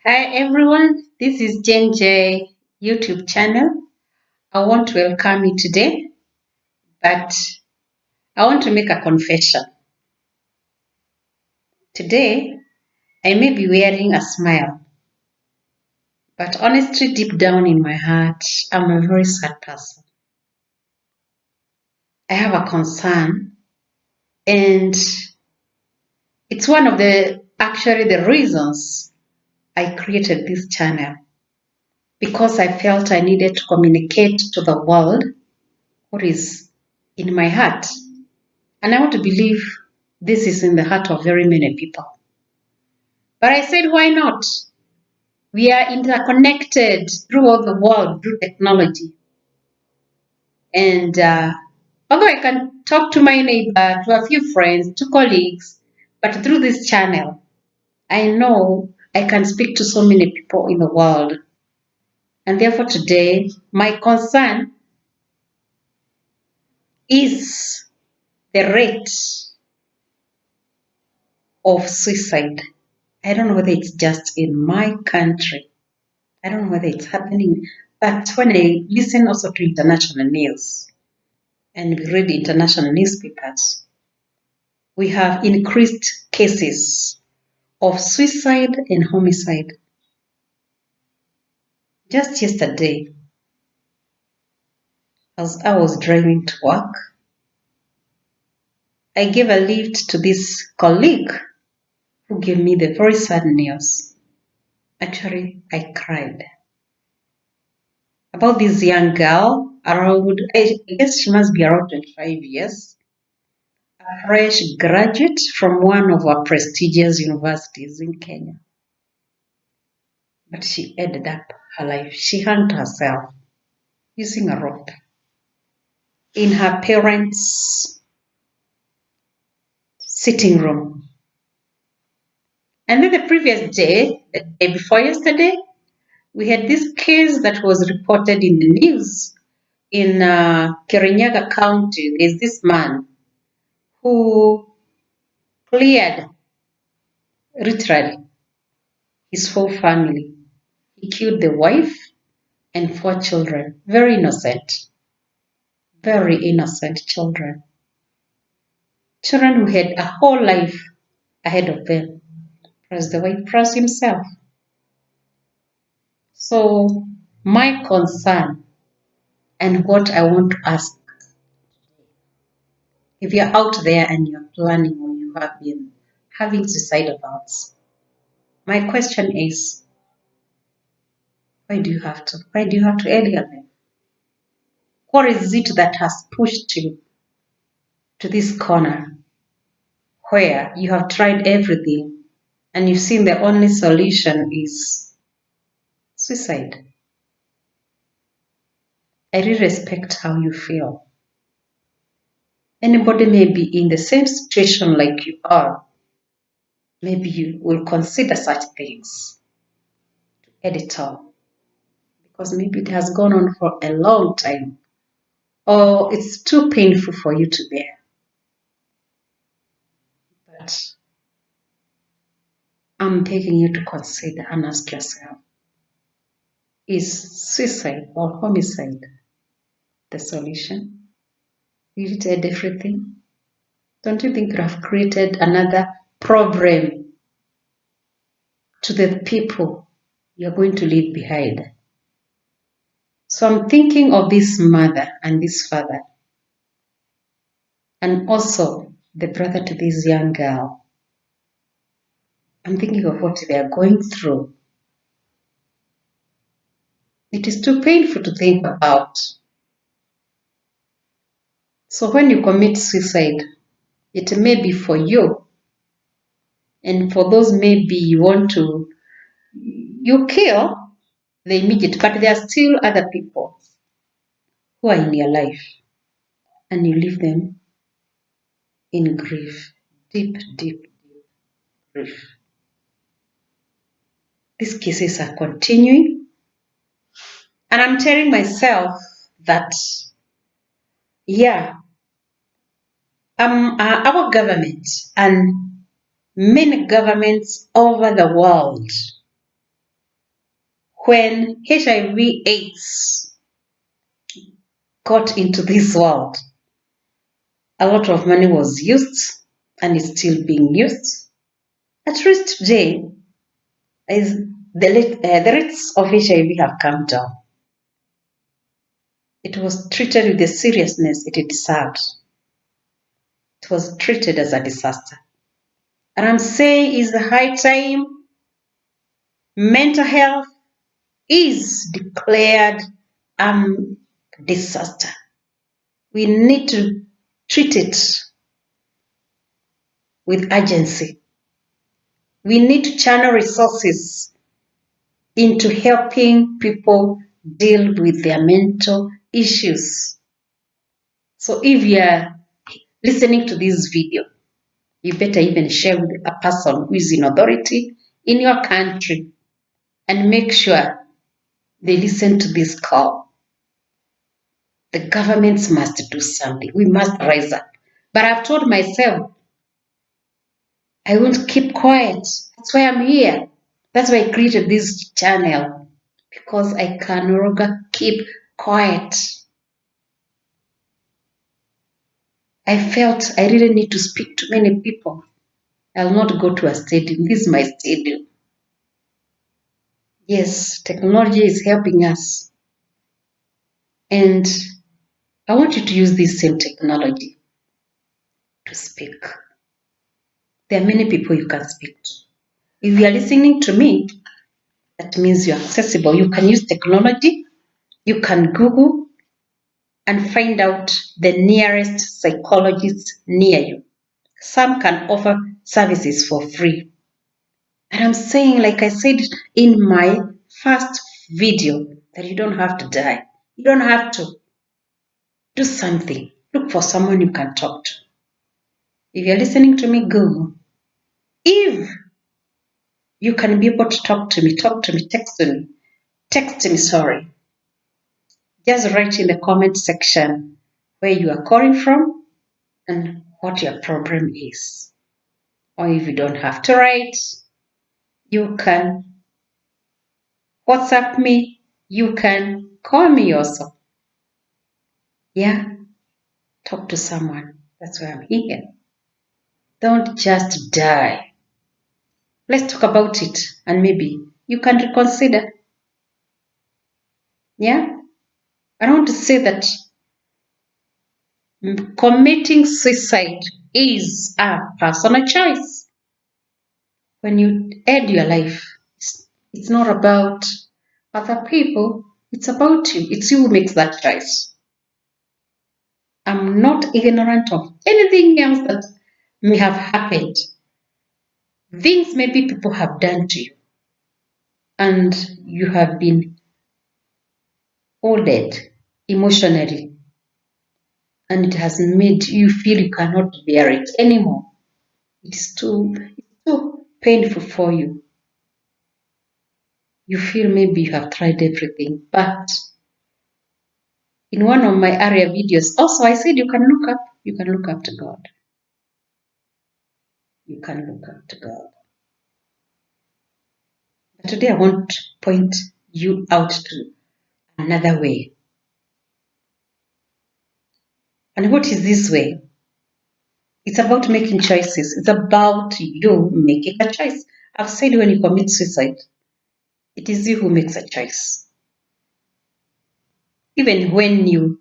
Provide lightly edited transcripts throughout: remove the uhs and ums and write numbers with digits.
Hi everyone, this is Jen J YouTube channel. I want to welcome you today, but I want to make a confession. Today, I may be wearing a smile, but honestly, deep down in my heart, I'm a very sad person. I have a concern, and it's one of the reasons I created this channel because I felt I needed to communicate to the world what is in my heart. And I want to believe this is in the heart of very many people. But I said, why not? We are interconnected throughout the world through technology. And although I can talk to my neighbor, to a few friends, to colleagues, but through this channel, I know I can speak to so many people in the world. And therefore today, my concern is the rate of suicide. I don't know whether it's just in my country. I don't know whether it's happening, but when I listen also to international news and we read international newspapers, we have increased cases of suicide and homicide. Just yesterday, as I was driving to work, I gave a lift to this colleague who gave me the very sad news. Actually, I cried about this young girl around, I guess she must be around 25 years, a fresh graduate from one of our prestigious universities in Kenya. But she ended up her life. She hanged herself using a rope in her parents' sitting room. And then the previous day, the day before yesterday, we had this case that was reported in the news in Kirinyaga County. There's this man who cleared literally his whole family. He killed the wife and 4 children, very innocent children. Children who had a whole life ahead of them, plus the wife, plus himself. So my concern and what I want to ask, if you're out there and you're planning or you have been having suicidal thoughts, my question is, why do you have to? Why do you have to end your life? What is it that has pushed you to this corner where you have tried everything and you've seen the only solution is suicide? I really respect how you feel. Anybody may be in the same situation like you are. Maybe you will consider such things to edit out because maybe it has gone on for a long time or it's too painful for you to bear. But I'm begging you to consider and ask yourself, is suicide or homicide the solution? Will it end everything? Don't you think you have created another problem to the people you're going to leave behind? So I'm thinking of this mother and this father, and also the brother to this young girl. I'm thinking of what they are going through. It is too painful to think about. So when you commit suicide, it may be for you, and for those maybe you kill the immediate, but there are still other people who are in your life, and you leave them in grief, deep grief. These cases are continuing, and I'm telling myself that, yeah, our government and many governments over the world when HIV/AIDS got into this world, a lot of money was used and is still being used. At least today, the rates of HIV have come down. It was treated with the seriousness it deserved. It was treated as a disaster. And I'm saying it's the high time mental health is declared a disaster. We need to treat it with urgency. We need to channel resources into helping people deal with their mental issues. So if you are listening to this video, you better even share with a person who is in authority in your country and make sure they listen to this call. The governments must do something. We must rise up. But I've told myself, I won't keep quiet. That's why I'm here. That's why I created this channel, because I can no longer keep quiet. I felt I really need to speak to many people. I'll not go to a stadium. This is my stadium. Yes, technology is helping us. And I want you to use this same technology to speak. There are many people you can speak to. If you are listening to me, that means you're accessible. You can use technology. You can Google and find out the nearest psychologist near you. Some can offer services for free. And I'm saying, like I said in my first video, that you don't have to die. You don't have to do something. Look for someone you can talk to. If you're listening to me, Google. If you can be able to talk to me, text me, sorry. Just write in the comment section where you are calling from and what your problem is. Or if you don't have to write, you can WhatsApp me, you can call me also. Yeah, talk to someone. That's why I'm here. Don't just die. Let's talk about it and maybe you can reconsider. Yeah, I don't want to say that committing suicide is a personal choice. When you end your life, it's not about other people, it's about you. It's you who makes that choice. I'm not ignorant of anything else that may have happened. Things maybe people have done to you, and you have been ordered emotionally, and it has made you feel you cannot bear it anymore. It's too painful for you. You feel maybe you have tried everything, but in one of my area videos, also I said you can look up to God. You can look up to God. But today I want to point you out to another way. And what is this way? It's about making choices. It's about you making a choice. I've said when you commit suicide, it is you who makes a choice. Even when you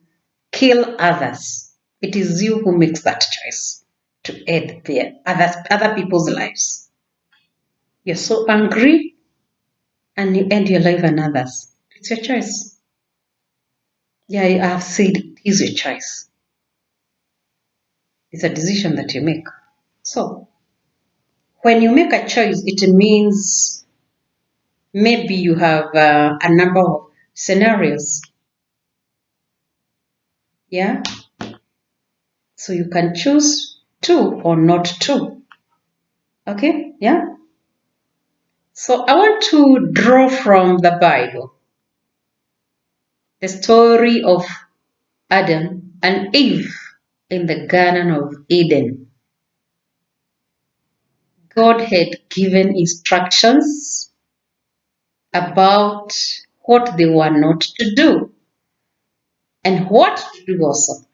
kill others, it is you who makes that choice to end their other people's lives. You're so angry and you end your life and others. It's your choice. Yeah, I have said it is your choice. It's a decision that you make. So, when you make a choice, it means maybe you have a number of scenarios. Yeah? So you can choose to or not to. Okay? Yeah? So I want to draw from the Bible the story of Adam and Eve in the Garden of Eden. God had given instructions about what they were not to do and what to do also.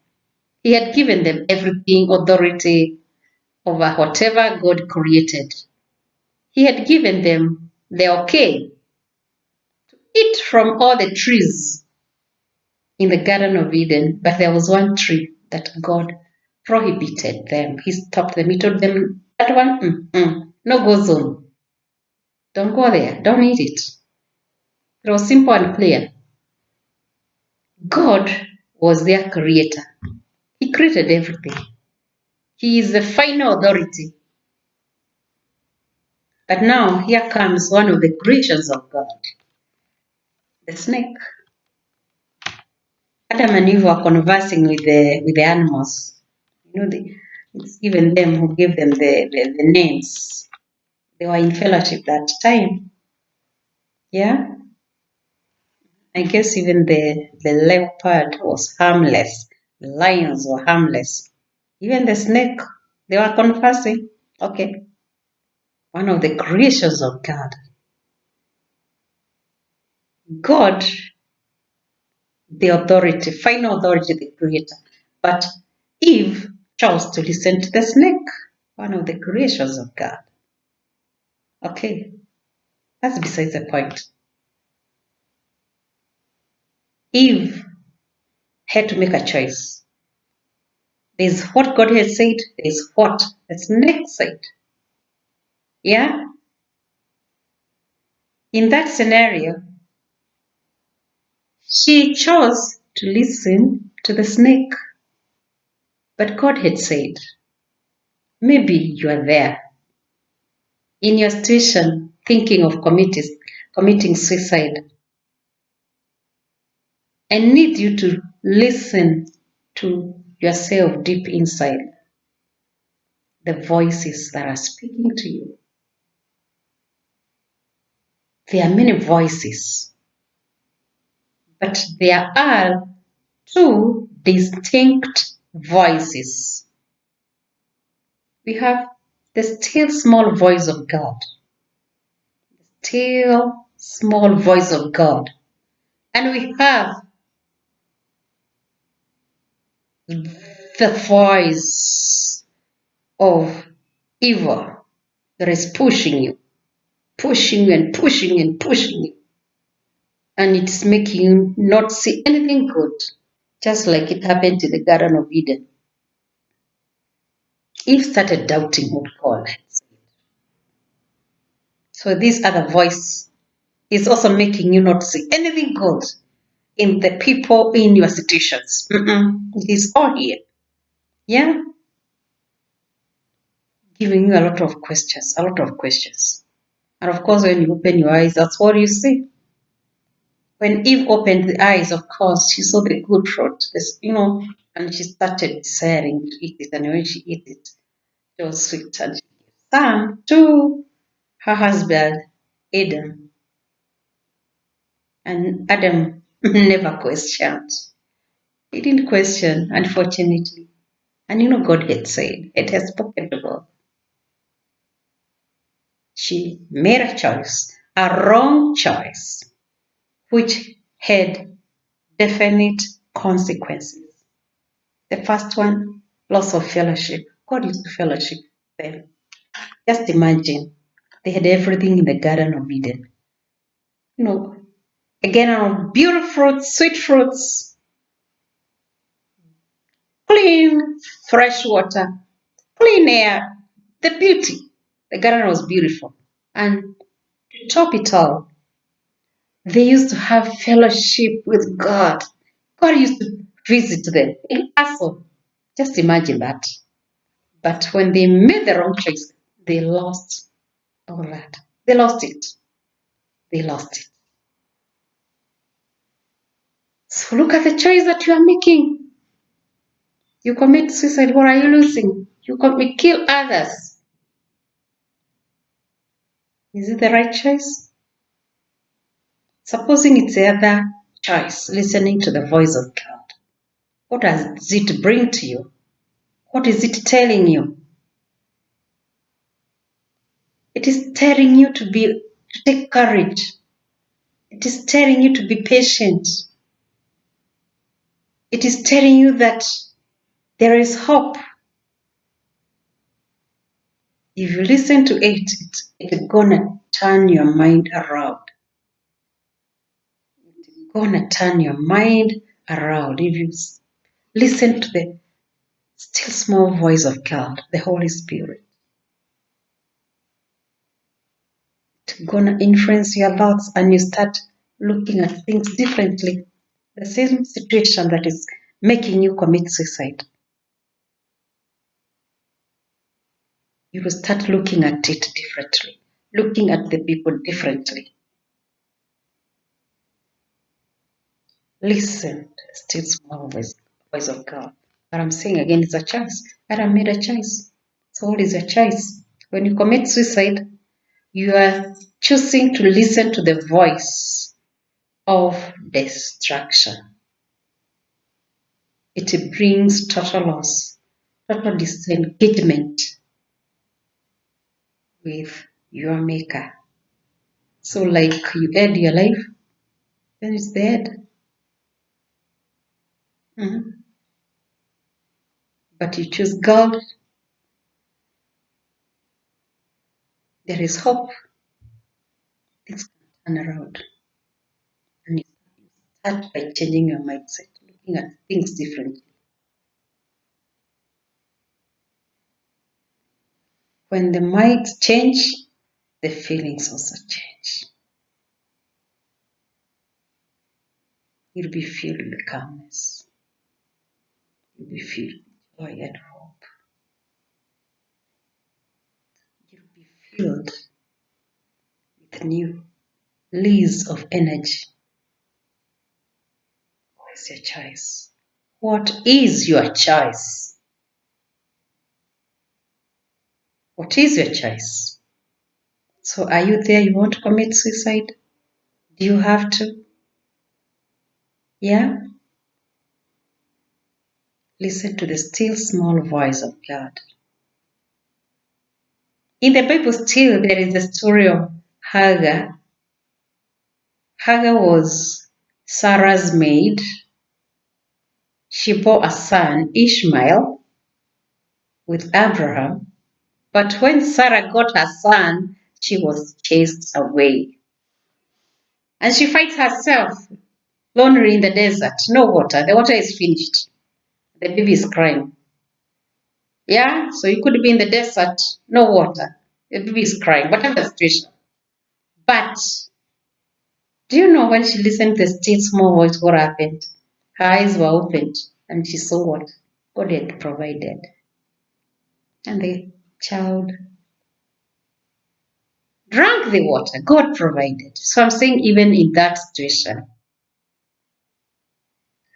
He had given them everything, authority over whatever God created. He had given them the okay to eat from all the trees in the Garden of Eden, but there was one tree that God prohibited them. He stopped them. He told them, that one, no go zone. Don't go there. Don't eat it. It was simple and clear. God was their creator. He created everything. He is the final authority. But now here comes one of the creations of God, the snake. Adam and Eve were conversing with the animals. It's even them who gave them the names. They were in fellowship that time. Yeah? I guess even the leopard was harmless. The lions were harmless. Even the snake, they were conversing. Okay. One of the creations of God. God, the authority, final authority, the creator. But Eve chose to listen to the snake, one of the creations of God. Okay, that's besides the point. Eve had to make a choice. There's what God had said, there's what the snake said. Yeah? In that scenario, she chose to listen to the snake. But God had said, maybe you are there in your situation thinking of committing suicide. I need you to listen to yourself deep inside, the voices that are speaking to you. There are many voices, but there are two distinct voices. We have the still small voice of God, still small voice of God, and we have the voice of evil that is pushing you and pushing and pushing you. And it's making you not see anything good, just like it happened in the Garden of Eden. Eve started doubting what God had said. So this other voice is also making you not see anything good in the people in your situations. It is all here. Yeah? Giving you a lot of questions, a lot of questions. And of course, when you open your eyes, that's what you see. When Eve opened the eyes, of course, she saw the good fruit, and she started desiring to eat it. And when she ate it, it was sweet. And she gave some to her husband, Adam. And Adam never questioned. He didn't question, unfortunately. And God had said, it has spoken to God. She made a choice, a wrong choice, which had definite consequences. The first one, loss of fellowship. God used to fellowship them. Just imagine, they had everything in the Garden of Eden. Again, beautiful fruits, sweet fruits, clean, fresh water, clean air, the beauty. The garden was beautiful. And to top it all, they used to have fellowship with God. God used to visit them in person. Just imagine that. But when they made the wrong choice, they lost all that. They lost it. They lost it. So look at the choice that you are making. You commit suicide, what are you losing? You kill others. Is it the right choice? Supposing it's the other choice, listening to the voice of God. What does it bring to you? What is it telling you? It is telling you to take courage. It is telling you to be patient. It is telling you that there is hope. If you listen to it, it's gonna turn your mind around. It's gonna turn your mind around. If you listen to the still small voice of God, the Holy Spirit, it's gonna influence your thoughts and you start looking at things differently. The same situation that is making you commit suicide, you will start looking at it differently, looking at the people differently. Listen to the still small voice of God. But I'm saying again, it's a choice. Adam made a choice. So what is your choice? When you commit suicide, you are choosing to listen to the voice of destruction. It brings total loss, total disengagement with your maker. So like you end your life, then it's dead. But you choose God, there is hope. Things can turn around. And you start by changing your mindset, looking at things differently. When the minds change, the feelings also change. You'll be filled with calmness. You'll be filled with joy and hope. You'll be filled with new leaves of energy. What is your choice? What is your choice? What is your choice? So are you there? You want to commit suicide? Do you have to? Yeah? Listen to the still small voice of God. In the Bible, still there is a story of Hagar. Hagar was Sarah's maid. She bore a son, Ishmael, with Abraham. But when Sarah got her son, she was chased away. And she finds herself lonely in the desert, no water. The water is finished. The baby is crying. Yeah, so you could be in the desert, no water. The baby is crying, whatever the situation. But do you know when she listened to the still small voice, what happened? Her eyes were opened and she saw what God had provided. And the child drank the water God provided. So I'm saying, even in that situation,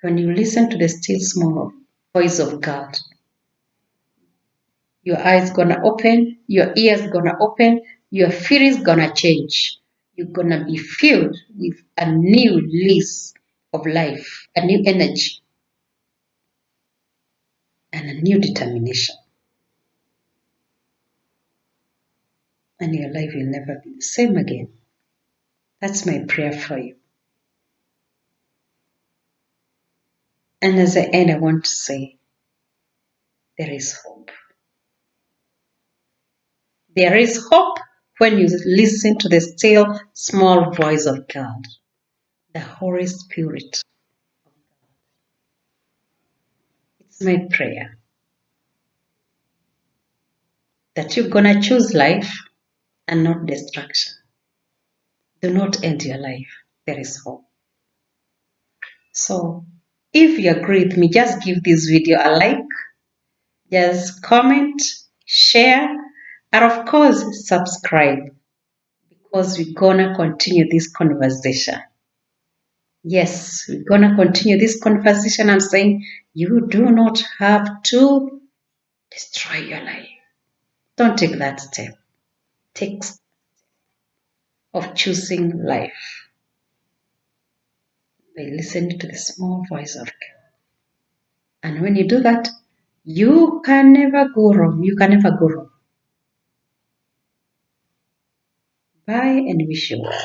when you listen to the still small voice of God, your eyes gonna open, your ears gonna open, your feelings gonna change. You're gonna be filled with a new lease of life, a new energy, and a new determination. And your life will never be the same again. That's my prayer for you. And as I end, I want to say, there is hope. There is hope when you listen to the still small voice of God, the Holy Spirit. It's my prayer that you're going to choose life and not destruction. Do not end your life. There is hope. So if you agree with me, just give this video a like, just comment, share, and of course, subscribe, because we're going to continue this conversation. Yes, we're going to continue this conversation. I'm saying you do not have to destroy your life. Don't take that step. Take of choosing life by listening to the small voice of God. And when you do that, you can never go wrong. You can never go wrong. Bye and wish you well.